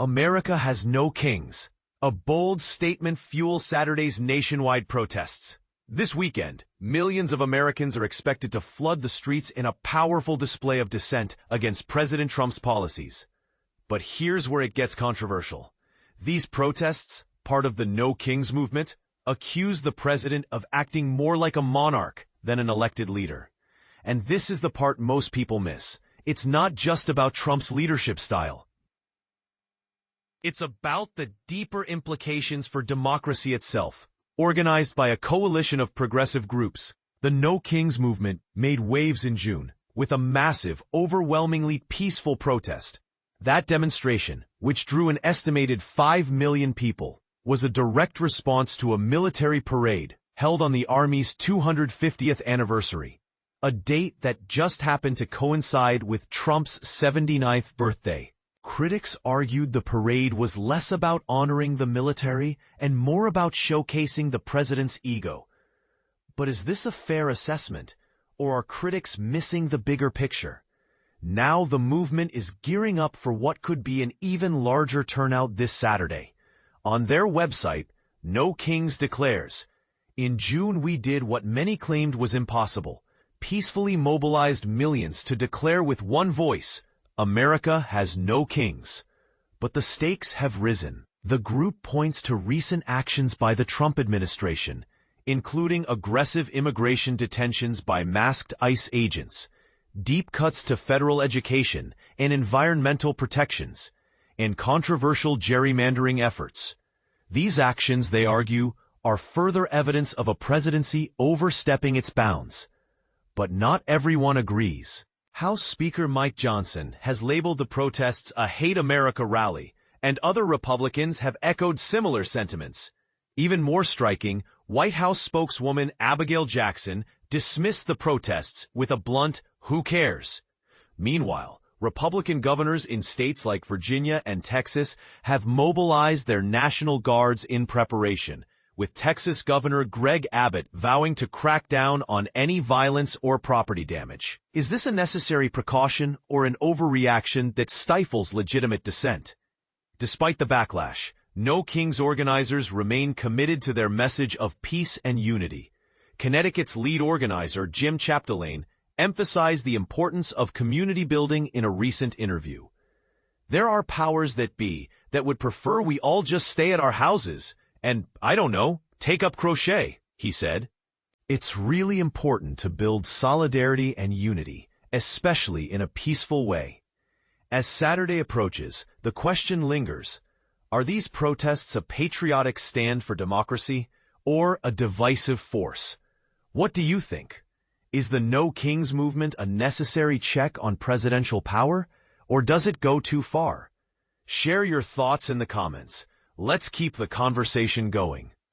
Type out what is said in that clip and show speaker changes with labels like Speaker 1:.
Speaker 1: America has no kings. A bold statement fuels Saturday's nationwide protests. This weekend, millions of Americans are expected to flood the streets in a powerful display of dissent against President Trump's policies. But here's where it gets controversial. These protests, part of the No Kings movement, accuse the president of acting more like a monarch than an elected leader. And this is the part most people miss. It's not just about Trump's leadership style. It's about the deeper implications for democracy itself. Organized by a coalition of progressive groups, the No Kings movement made waves in June with a massive, overwhelmingly peaceful protest. That demonstration, which drew an estimated 5 million people, was a direct response to a military parade held on the Army's 250th anniversary, a date that just happened to coincide with Trump's 79th birthday. Critics argued the parade was less about honoring the military and more about showcasing the president's ego. But is this a fair assessment, or are critics missing the bigger picture? Now the movement is gearing up for what could be an even larger turnout this Saturday. On their website, No Kings declares, "In June we did what many claimed was impossible, peacefully mobilized millions to declare with one voice, America has no kings." But the stakes have risen. The group points to recent actions by the Trump administration, including aggressive immigration detentions by masked ICE agents, deep cuts to federal education and environmental protections, and controversial gerrymandering efforts. These actions, they argue, are further evidence of a presidency overstepping its bounds. But not everyone agrees. House Speaker Mike Johnson has labeled the protests a Hate America rally, and other Republicans have echoed similar sentiments. Even more striking, White House spokeswoman Abigail Jackson dismissed the protests with a blunt, "Who cares?" Meanwhile, Republican governors in states like Virginia and Texas have mobilized their National Guards in preparation, with Texas Governor Greg Abbott vowing to crack down on any violence or property damage. Is this a necessary precaution or an overreaction that stifles legitimate dissent? Despite the backlash, No Kings organizers remain committed to their message of peace and unity. Connecticut's lead organizer, Jim Chapdelaine, emphasized the importance of community building in a recent interview. "There are powers that be that would prefer we all just stay at our houses and, I don't know, take up crochet," he said. It's really important to build solidarity and unity, especially in a peaceful way. As Saturday approaches, the question lingers, are these protests a patriotic stand for democracy or a divisive force? What do you think? Is the No Kings movement a necessary check on presidential power, or does it go too far? Share your thoughts in the comments. Let's keep the conversation going.